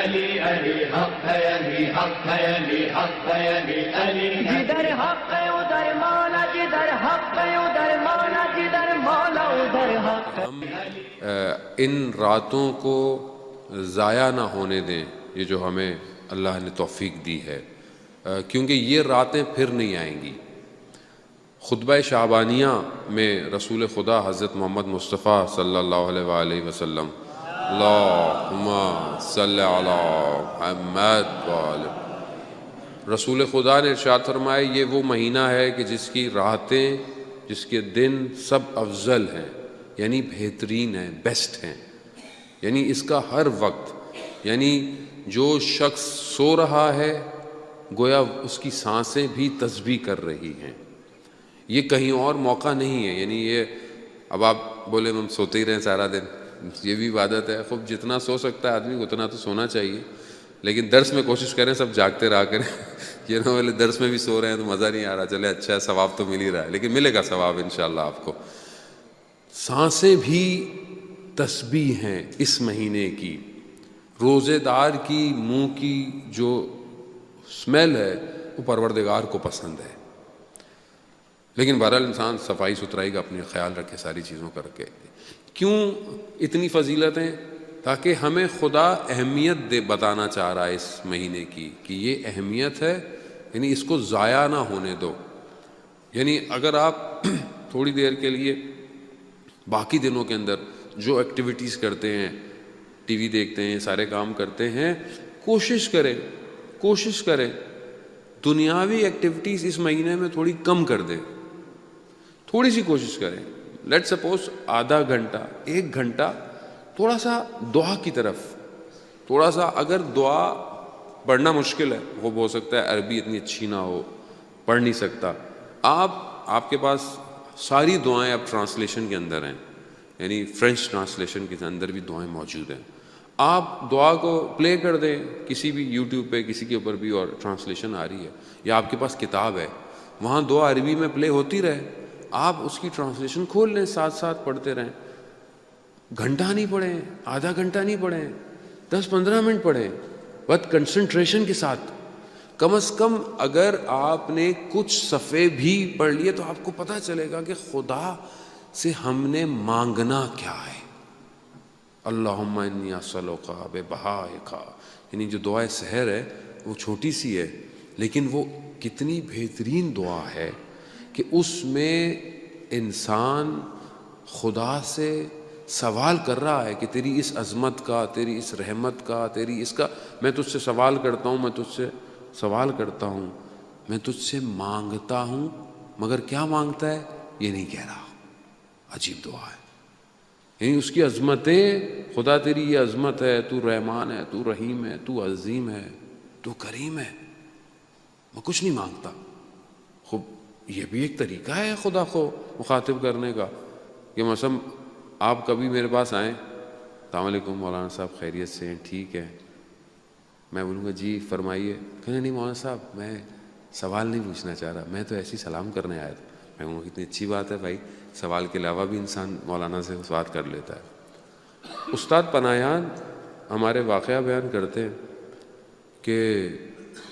علی علی حق ہے علی حق ہے علی حق ہے علی علی جدھر حق ہے ادھر مولا جدھر حق ہے ادھر مولا جدھر مولا ادھر حق ہے. ہم ان راتوں کو ضائع نہ ہونے دیں، یہ جو ہمیں اللہ نے توفیق دی ہے، کیونکہ یہ راتیں پھر نہیں آئیں گی. خطبہ شعبانیہ میں رسول خدا حضرت محمد مصطفیٰ صلی اللہ علیہ وآلہ وسلم اللہم صلی علی محمد وآلہ، رسول خدا نے ارشاد فرمایا یہ وہ مہینہ ہے کہ جس کی راتیں، جس کے دن سب افضل ہیں، یعنی بہترین ہیں، بیسٹ ہیں. یعنی اس کا ہر وقت، یعنی جو شخص سو رہا ہے گویا اس کی سانسیں بھی تسبیح کر رہی ہیں. یہ کہیں اور موقع نہیں ہے. یعنی یہ اب آپ بولے ہم سوتے ہی رہیں سارا دن، یہ بھی عبادت ہے. خوب جتنا سو سکتا ہے آدمی اتنا تو سونا چاہیے، لیکن درس میں کوشش کریں سب جاگتے رہا کریں. یہ نہ بولے درس میں بھی سو رہے ہیں تو مزہ نہیں آ رہا، چلے اچھا ہے ثواب تو مل ہی رہا ہے، لیکن ملے گا ثواب انشاءاللہ آپ کو. سانسیں بھی تسبیح ہیں اس مہینے کی. روزے دار کی منہ کی جو اسمیل ہے وہ پروردگار کو پسند ہے. لیکن بہرحال انسان صفائی ستھرائی کا اپنے خیال رکھے ساری چیزوں کر کے. کیوں اتنی فضیلتیں؟ تاکہ ہمیں خدا اہمیت بتانا چاہ رہا ہے اس مہینے کی، کہ یہ اہمیت ہے، یعنی اس کو ضائع نہ ہونے دو. یعنی اگر آپ تھوڑی دیر کے لیے باقی دنوں کے اندر جو ایکٹیویٹیز کرتے ہیں، ٹی وی دیکھتے ہیں، سارے کام کرتے ہیں، کوشش کریں دنیاوی ایکٹیویٹیز اس مہینے میں تھوڑی کم کر دیں. تھوڑی سی کوشش کریں. لیٹ سپوز آدھا گھنٹہ، 1 گھنٹہ تھوڑا سا دعا کی طرف، تھوڑا سا. اگر دعا پڑھنا مشکل ہے، وہ ہو سکتا ہے عربی اتنی اچھی نہ ہو، پڑھ نہیں سکتا، آپ کے پاس ساری دعائیں اب ٹرانسلیشن کے اندر ہیں، یعنی فرینچ ٹرانسلیشن کے اندر بھی دعائیں موجود ہیں. آپ دعا کو پلے کر دیں کسی بھی یوٹیوب پہ، کسی کے اوپر بھی، اور ٹرانسلیشن آ رہی ہے، یا آپ کے پاس کتاب ہے وہاں دعا عربی میں پلے ہوتی رہے، آپ اس کی ٹرانسلیشن کھول لیں، ساتھ ساتھ پڑھتے رہیں. گھنٹہ نہیں پڑھیں، آدھا گھنٹہ نہیں پڑھیں، 10-15 منٹ پڑھیں، بس کنسنٹریشن کے ساتھ. کم از کم اگر آپ نے کچھ صفحے بھی پڑھ لیے تو آپ کو پتہ چلے گا کہ خدا سے ہم نے مانگنا کیا ہے. اللہم انی اسألک ببہائک، یعنی جو دعائے سحر ہے وہ چھوٹی سی ہے، لیکن وہ کتنی بہترین دعا ہے کہ اس میں انسان خدا سے سوال کر رہا ہے کہ تیری اس عظمت کا، تیری اس رحمت کا، تیری اس کا میں تجھ سے سوال کرتا ہوں، میں تجھ سے سوال کرتا ہوں، میں تجھ سے مانگتا ہوں. مگر کیا مانگتا ہے یہ نہیں کہہ رہا. عجیب دعا ہے. یعنی اس کی عظمتیں، خدا تیری یہ عظمت ہے، تو رحمان ہے، تو رحیم ہے، تو عظیم ہے، تو کریم ہے، میں کچھ نہیں مانگتا. خوب یہ بھی ایک طریقہ ہے خدا کو مخاطب کرنے کا، کہ مثلا آپ کبھی میرے پاس آئیں، السلام علیکم مولانا صاحب خیریت سے ہیں؟ ٹھیک ہے. میں بولوں گا جی فرمائیے. کہنے نہیں مولانا صاحب میں سوال نہیں پوچھنا چاہ رہا، میں تو ایسی سلام کرنے آیا تھا. میں بولوں گا کتنی اچھی بات ہے بھائی، سوال کے علاوہ بھی انسان مولانا سے بات کر لیتا ہے. استاد پناہیان ہمارے واقعہ بیان کرتے ہیں کہ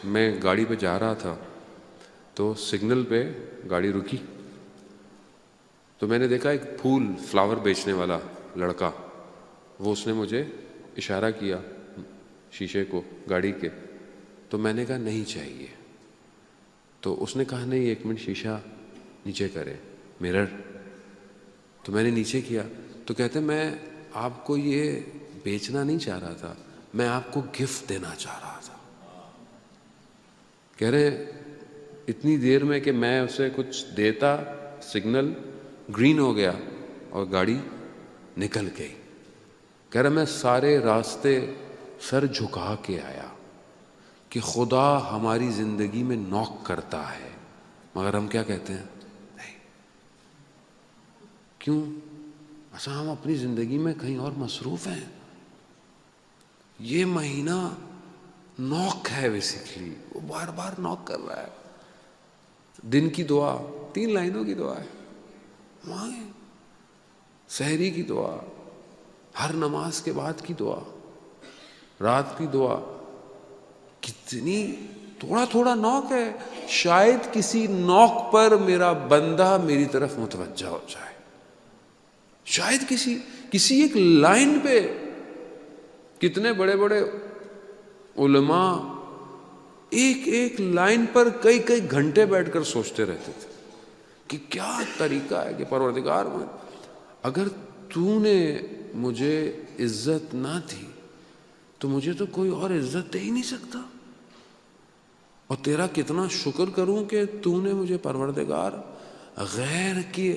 میں گاڑی پہ جا رہا تھا تو سگنل پہ گاڑی رکی، تو میں نے دیکھا ایک فلاور بیچنے والا لڑکا، وہ اس نے مجھے اشارہ کیا شیشے کو گاڑی کے، تو میں نے کہا نہیں چاہیے. تو اس نے کہا نہیں 1 منٹ شیشہ نیچے کرے، مرر. تو میں نے نیچے کیا، تو کہتے میں آپ کو یہ بیچنا نہیں چاہ رہا تھا، میں آپ کو گفٹ دینا چاہ رہا تھا. کہہ رہے اتنی دیر میں کہ میں اسے کچھ دیتا، سگنل گرین ہو گیا اور گاڑی نکل گئی. کہہ رہا میں سارے راستے سر جھکا کے آیا کہ خدا ہماری زندگی میں نوک کرتا ہے، مگر ہم کیا کہتے ہیں؟ نہیں. کیوں؟ اصلا ہم اپنی زندگی میں کہیں اور مصروف ہیں. یہ مہینہ نوک ہے بیسیکلی، وہ بار بار نوک کر رہا ہے. دن کی دعا 3 لائنوں کی دعا ہے، مانگیں. سحری کی دعا، ہر نماز کے بعد کی دعا، رات کی دعا کتنی تھوڑا تھوڑا نوک ہے، شاید کسی نوک پر میرا بندہ میری طرف متوجہ ہو جائے، شاید کسی ایک لائن پہ. کتنے بڑے بڑے علماء ایک ایک لائن پر کئی کئی گھنٹے بیٹھ کر سوچتے رہتے تھے کہ کیا طریقہ ہے کہ پروردگار اگر تو نے مجھے عزت نہ دی تو مجھے تو کوئی اور عزت دے ہی نہیں سکتا، اور تیرا کتنا شکر کروں کہ تو نے مجھے پروردگار غیر کی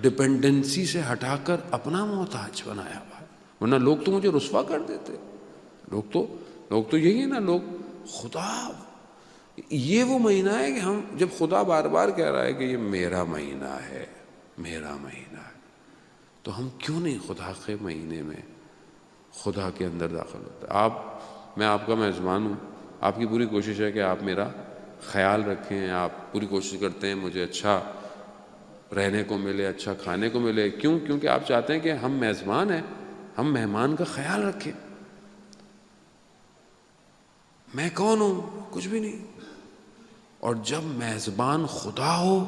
ڈپینڈنسی سے ہٹا کر اپنا محتاج بنایا ہوا، ورنہ لوگ تو مجھے رسوا کر دیتے. لوگ تو یہی ہے نا، لوگ خدا یہ وہ مہینہ ہے کہ ہم جب خدا بار بار کہہ رہا ہے کہ یہ میرا مہینہ ہے، میرا مہینہ ہے، تو ہم کیوں نہیں خدا کے مہینے میں خدا کے اندر داخل ہوتے. میں آپ کا میزبان ہوں، آپ کی پوری کوشش ہے کہ آپ میرا خیال رکھیں، آپ پوری کوشش کرتے ہیں مجھے اچھا رہنے کو ملے، اچھا کھانے کو ملے. کیونکہ آپ چاہتے ہیں کہ ہم میزبان ہیں، ہم مہمان کا خیال رکھیں. میں کون ہوں؟ کچھ بھی نہیں. اور جب میزبان خدا ہو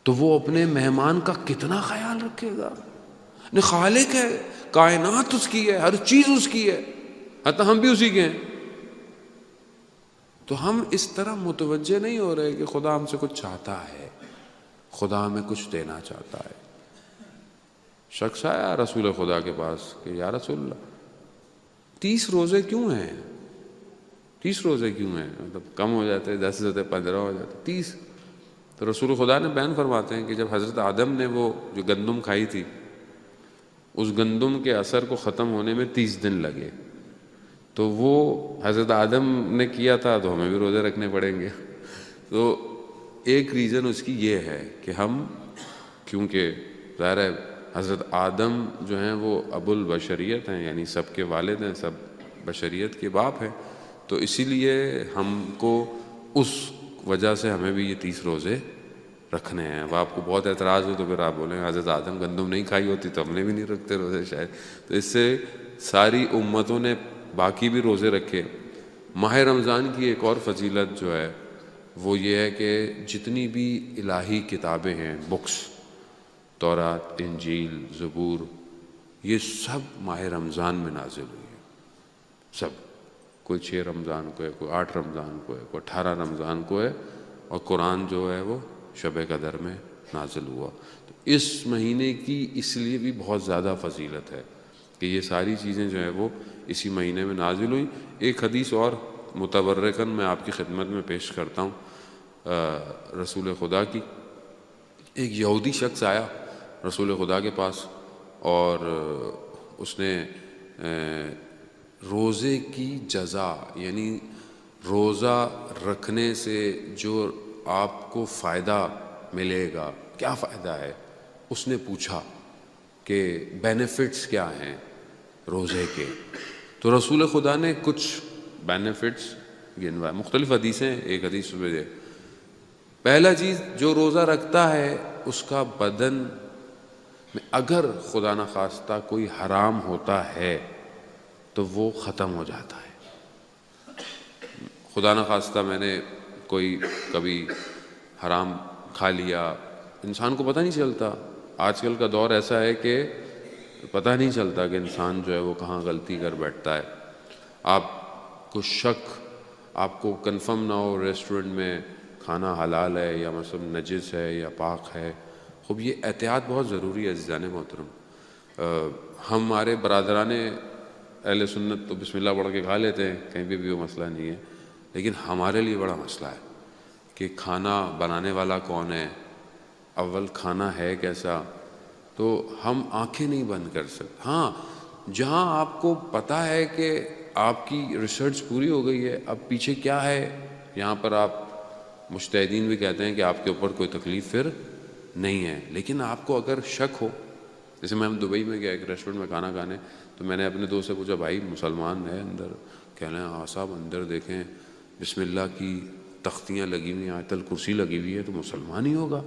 تو وہ اپنے مہمان کا کتنا خیال رکھے گا. خالق ہے، کائنات اس کی ہے، ہر چیز اس کی ہے، حتیٰ ہم بھی اسی کے ہیں. تو ہم اس طرح متوجہ نہیں ہو رہے کہ خدا ہم سے کچھ چاہتا ہے، خدا ہمیں کچھ دینا چاہتا ہے. شخص آیا رسول خدا کے پاس کہ یا رسول اللہ 30 روزے کیوں ہیں؟ 30 روزے کیوں ہیں؟ مطلب کم ہو جاتے، 10 ہوتے، 15 ہو جاتے، 30. تو رسول خدا نے بیان فرماتے ہیں کہ جب حضرت آدم نے وہ جو گندم کھائی تھی، اس گندم کے اثر کو ختم ہونے میں 30 دن لگے. تو وہ حضرت آدم نے کیا تھا تو ہمیں بھی روزے رکھنے پڑیں گے. تو ایک ریزن اس کی یہ ہے کہ ہم، کیونکہ ظاہر ہے حضرت آدم جو ہیں وہ ابو البشریت ہیں، یعنی سب کے والد ہیں، سب بشریت کے باپ ہیں، تو اسی لیے ہم کو اس وجہ سے ہمیں بھی یہ 30 روزے رکھنے ہیں. اب آپ کو بہت اعتراض ہو تو پھر آپ بولیں حضرت آدم گندم نہیں کھائی ہوتی تو ہم نے بھی نہیں رکھتے روزے شاید. تو اس سے ساری امتوں نے باقی بھی روزے رکھے. ماہ رمضان کی ایک اور فضیلت جو ہے وہ یہ ہے کہ جتنی بھی الہی کتابیں ہیں، بکس، تورات، انجیل، زبور، یہ سب ماہ رمضان میں نازل ہوئی ہیں. سب، کوئی 6 رمضان کو ہے، کوئی 8 رمضان کو ہے، کوئی 18 رمضان کو ہے، اور قرآن جو ہے وہ شب قدر میں نازل ہوا. تو اس مہینے کی اس لیے بھی بہت زیادہ فضیلت ہے کہ یہ ساری چیزیں جو ہیں وہ اسی مہینے میں نازل ہوئی. ایک حدیث اور متبرکن میں آپ کی خدمت میں پیش کرتا ہوں رسول خدا کی. ایک یہودی شخص آیا رسول خدا کے پاس اور اس نے روزے کی جزا، یعنی روزہ رکھنے سے جو آپ کو فائدہ ملے گا، کیا فائدہ ہے، اس نے پوچھا کہ بینیفٹس کیا ہیں روزے کے. تو رسول خدا نے کچھ بینیفٹس گنوائے. مختلف حدیثیں، ایک حدیث میں پہلا چیز، جو روزہ رکھتا ہے اس کا بدن میں اگر خدا نخواستہ کوئی حرام ہوتا ہے تو وہ ختم ہو جاتا ہے. خدا نخواستہ میں نے کوئی کبھی حرام کھا لیا، انسان کو پتہ نہیں چلتا. آج کل کا دور ایسا ہے کہ پتہ نہیں چلتا کہ انسان جو ہے وہ کہاں غلطی کر بیٹھتا ہے. آپ کو شک، آپ کو کنفرم نہ ہو ریسٹورنٹ میں کھانا حلال ہے یا مثلا نجس ہے یا پاک ہے. خوب یہ احتیاط بہت ضروری ہے عزیزان محترم. ہمارے برادران اہل سنت تو بسم اللہ پڑھ کے کھا لیتے ہیں، کہیں بھی وہ مسئلہ نہیں ہے، لیکن ہمارے لیے بڑا مسئلہ ہے کہ کھانا بنانے والا کون ہے، اول کھانا ہے کیسا. تو ہم آنکھیں نہیں بند کر سکتے. ہاں، جہاں آپ کو پتہ ہے کہ آپ کی ریسرچ پوری ہو گئی ہے، اب پیچھے کیا ہے، یہاں پر آپ مجتہدین بھی کہتے ہیں کہ آپ کے اوپر کوئی تکلیف پھر نہیں ہے. لیکن آپ کو اگر شک ہو، جیسے میں دبئی میں گیا ایک ریسٹورنٹ میں کھانا کھانے، تو میں نے اپنے دوست سے پوچھا بھائی مسلمان ہے اندر؟ کہہ رہے ہیں ہاں صاحب اندر دیکھیں بسم اللہ کی تختیاں لگی ہوئی ہیں، آیت الکرسی لگی ہوئی ہے، تو مسلمان ہی ہوگا.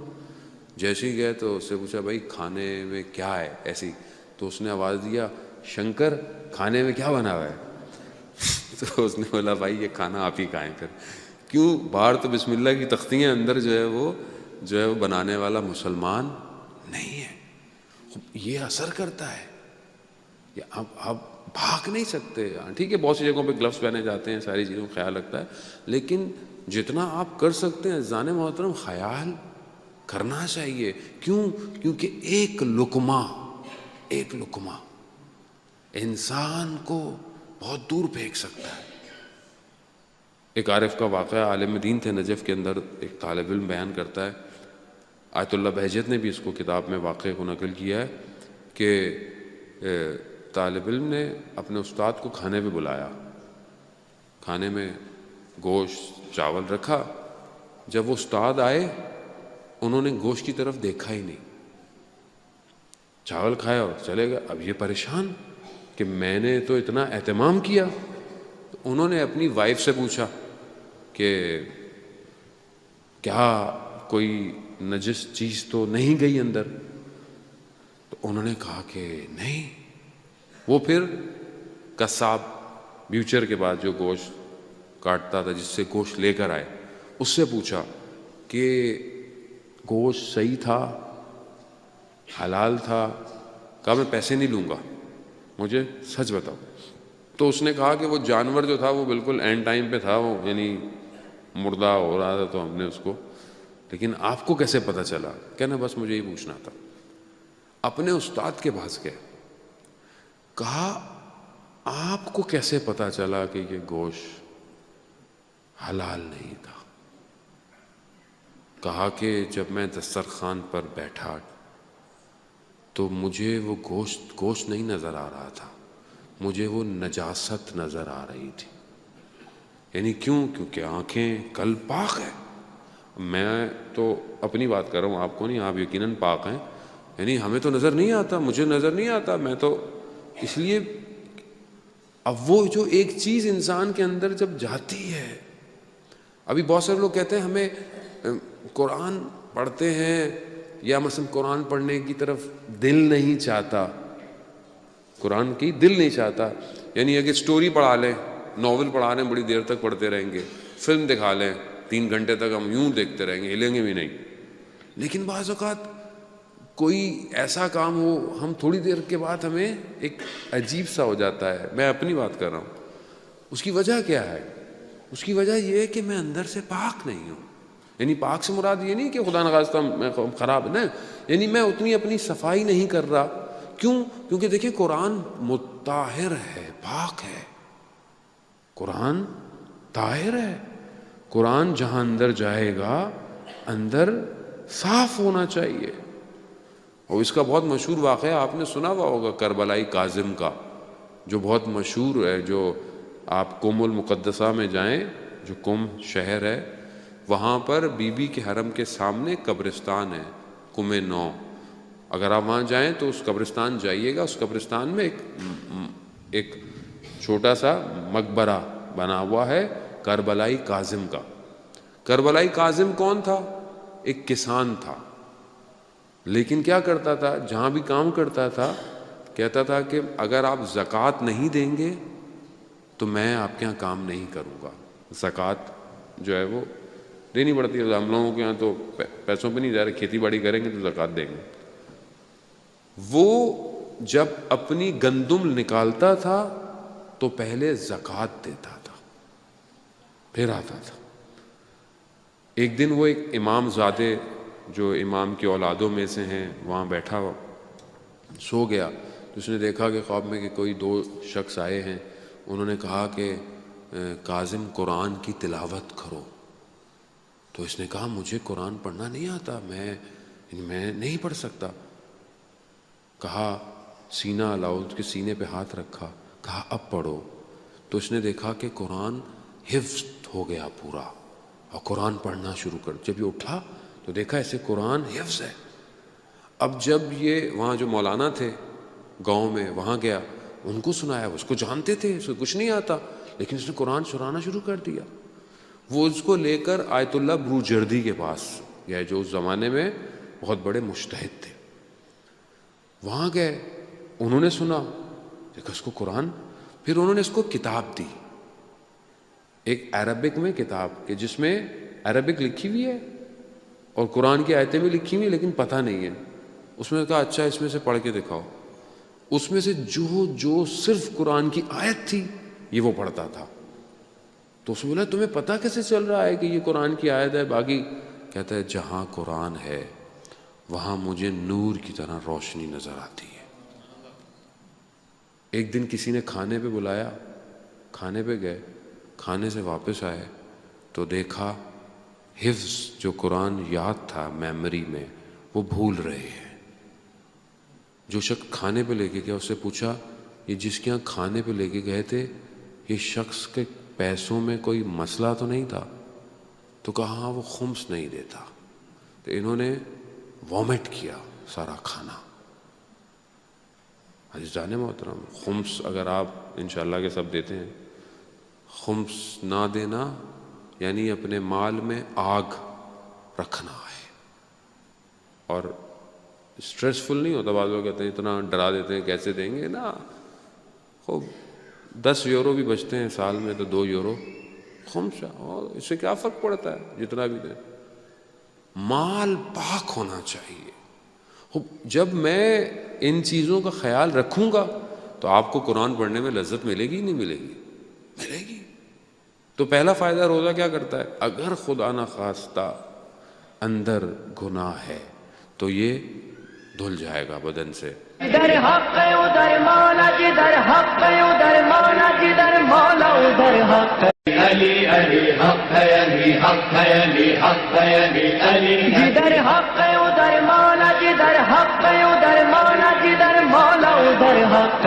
جیسے ہی گئے تو اس سے پوچھا بھائی کھانے میں کیا ہے ایسی، تو اس نے آواز دیا شنکر کھانے میں کیا بنا ہوا ہے؟ تو اس نے بولا بھائی یہ کھانا آپ ہی کھائیں پھر. کیوں؟ باہر تو بسم اللہ کی تختیاں، اندر جو ہے وہ بنانے والا مسلمان نہیں ہے. یہ اثر کرتا ہے. اب آپ بھاگ نہیں سکتے. ٹھیک ہے بہت سی جگہوں پہ گلوز پہنے جاتے ہیں، ساری چیزوں کا خیال رکھتا ہے، لیکن جتنا آپ کر سکتے ہیں زان محترم خیال کرنا چاہیے. کیوں؟ کیونکہ ایک لقمہ انسان کو بہت دور پھینک سکتا ہے. ایک عارف کا واقعہ، عالم دین تھے نجف کے اندر، ایک طالب علم بیان کرتا ہے. آیت اللہ بہجت نے بھی اس کو کتاب میں واقعے کو نقل کیا ہے کہ طالب علم نے اپنے استاد کو کھانے پہ بلایا. کھانے میں گوشت چاول رکھا. جب وہ استاد آئے انہوں نے گوشت کی طرف دیکھا ہی نہیں، چاول کھایا اور چلے گئے. اب یہ پریشان کہ میں نے تو اتنا اہتمام کیا. تو انہوں نے اپنی وائف سے پوچھا کہ کیا کوئی نجس چیز تو نہیں گئی اندر؟ تو انہوں نے کہا کہ نہیں. وہ پھر قصاب بیوچر کے بعد جو گوشت کاٹتا تھا، جس سے گوشت لے کر آئے، اس سے پوچھا کہ گوشت صحیح تھا، حلال تھا؟ کہا میں پیسے نہیں لوں گا، مجھے سچ بتاؤ. تو اس نے کہا کہ وہ جانور جو تھا وہ بالکل اینڈ ٹائم پہ تھا، وہ یعنی مردہ ہو رہا تھا، تو ہم نے اس کو. لیکن آپ کو کیسے پتہ چلا؟ کہنا بس مجھے یہ پوچھنا تھا. اپنے استاد کے پاس گئے، کہا آپ کو کیسے پتہ چلا کہ یہ گوشت حلال نہیں تھا؟ کہا کہ جب میں دسترخوان پر بیٹھا تو مجھے وہ گوشت نہیں نظر آ رہا تھا، مجھے وہ نجاست نظر آ رہی تھی. یعنی کیوں؟ کیونکہ آنکھیں قلب پاک ہے. میں تو اپنی بات کر رہا ہوں، آپ کو نہیں، آپ یقیناً پاک ہیں. یعنی ہمیں تو نظر نہیں آتا، مجھے نظر نہیں آتا، میں تو اس لیے. اب وہ جو ایک چیز انسان کے اندر جب جاتی ہے، ابھی بہت سارے لوگ کہتے ہیں ہمیں قرآن پڑھتے ہیں یا مثلا قرآن پڑھنے کی طرف دل نہیں چاہتا، قرآن کی دل نہیں چاہتا. یعنی اگر سٹوری پڑھا لیں، ناول پڑھا رہے ہیں بڑی دیر تک پڑھتے رہیں گے، فلم دکھا لیں 3 گھنٹے تک ہم یوں دیکھتے رہیں گے، ہلیں گے بھی نہیں. لیکن بعض اوقات کوئی ایسا کام ہو، ہم تھوڑی دیر کے بعد ہمیں ایک عجیب سا ہو جاتا ہے. میں اپنی بات کر رہا ہوں. اس کی وجہ کیا ہے؟ اس کی وجہ یہ ہے کہ میں اندر سے پاک نہیں ہوں. یعنی پاک سے مراد یہ نہیں کہ خدا نخواستہ میں خراب ہے، یعنی میں اتنی اپنی صفائی نہیں کر رہا. کیوں؟ کیونکہ دیکھیں قرآن مطہر ہے، پاک ہے. قرآن طاہر ہے. قرآن جہاں اندر جائے گا اندر صاف ہونا چاہیے. اور اس کا بہت مشہور واقعہ آپ نے سنا ہوا ہوگا، کربلائی کاظم کا، جو بہت مشہور ہے. جو آپ قم المقدسہ میں جائیں، جو قم شہر ہے، وہاں پر بی بی کے حرم کے سامنے قبرستان ہے، قم نو. اگر آپ وہاں جائیں تو اس قبرستان جائیے گا. اس قبرستان میں ایک چھوٹا سا مقبرہ بنا ہوا ہے کربلائی کاظم کا. کربلائی کاظم کون تھا؟ ایک کسان تھا، لیکن کیا کرتا تھا؟ جہاں بھی کام کرتا تھا کہتا تھا کہ اگر آپ زکوٰۃ نہیں دیں گے تو میں آپ کے یہاں کام نہیں کروں گا. زکوٰۃ جو ہے وہ دینی پڑتی ہے. ہم لوگوں کے یہاں تو پیسوں پہ نہیں جا رہے، کھیتی باڑی کریں گے تو زکوٰۃ دیں گے. وہ جب اپنی گندم نکالتا تھا تو پہلے زکوٰۃ دیتا تھا، پھر آتا تھا. ایک دن وہ ایک امام زادے جو امام کی اولادوں میں سے ہیں وہاں بیٹھا ہوا سو گیا. تو اس نے دیکھا کہ خواب میں کہ کوئی 2 شخص آئے ہیں. انہوں نے کہا کہ کاظم قرآن کی تلاوت کرو. تو اس نے کہا مجھے قرآن پڑھنا نہیں آتا، میں نہیں پڑھ سکتا. کہا سینہ لاؤ، اس کے سینے پہ ہاتھ رکھا، کہا اب پڑھو. تو اس نے دیکھا کہ قرآن حفظ ہو گیا پورا، اور قرآن پڑھنا شروع کر. جب یہ اٹھا تو دیکھا ایسے قرآن حفظ ہے. اب جب یہ وہاں جو مولانا تھے گاؤں میں وہاں گیا، ان کو سنایا. اس کو جانتے تھے، اس کو کچھ نہیں آتا، لیکن اس نے قرآن سنانا شروع کر دیا. وہ اس کو لے کر آیت اللہ بروجردی کے پاس گئے، جو اس زمانے میں بہت بڑے مجتہد تھے. وہاں گئے، انہوں نے سنا. دیکھو اس کو قرآن. پھر انہوں نے اس کو کتاب دی, ایک عربک میں کتاب کہ جس میں عربک لکھی ہوئی ہے اور قرآن کی آیتیں بھی لکھی ہوئی ہیں لیکن پتہ نہیں ہے. اس میں کہا اچھا اس میں سے پڑھ کے دکھاؤ. اس میں سے جو صرف قرآن کی آیت تھی یہ وہ پڑھتا تھا. تو اس نے بولا تمہیں پتہ کیسے چل رہا ہے کہ یہ قرآن کی آیت ہے؟ باقی کہتا ہے جہاں قرآن ہے وہاں مجھے نور کی طرح روشنی نظر آتی ہے. ایک دن کسی نے کھانے پہ بلایا, کھانے پہ گئے, کھانے سے واپس آئے تو دیکھا حفظ جو قرآن یاد تھا میموری میں وہ بھول رہے ہیں. جو شخص کھانے پہ لے کے گیا اس سے پوچھا یہ جس کے یہاں کھانے پہ لے کے گئے تھے یہ شخص کے پیسوں میں کوئی مسئلہ تو نہیں تھا؟ تو کہا ہاں وہ خمس نہیں دیتا. تو انہوں نے وامٹ کیا سارا کھانا. عزیزان محترم, خمس اگر آپ انشاءاللہ کے سب دیتے ہیں, خمس نہ دینا یعنی اپنے مال میں آگ رکھنا ہے. اور اسٹریسفل نہیں ہوتا. بعض لوگ کہتے ہیں اتنا ڈرا دیتے ہیں کیسے دیں گے نا, خوب 10 یورو بھی بچتے ہیں سال میں تو 2 یورو خمس, اور اس سے کیا فرق پڑتا ہے جتنا بھی دیں. مال پاک ہونا چاہیے. جب میں ان چیزوں کا خیال رکھوں گا تو آپ کو قرآن پڑھنے میں لذت ملے گی نہیں ملے گی؟ ملے گی. تو پہلا فائدہ روزہ کیا کرتا ہے؟ اگر خدا نہ خواستہ اندر گناہ ہے تو یہ دھل جائے گا بدن سے. ادھر حق ہے ادھر مولا, جدھر حق ہے ادھر مولا, جدھر مولا ادھر حق ہے. علی علی حق ہے, علی حق ہے, علی حق ہے, علی علی. جدھر حق ہے ادھر مولا, جدھر حق ہے ادھر مولا, جدھر مولا ادھر حق ہے.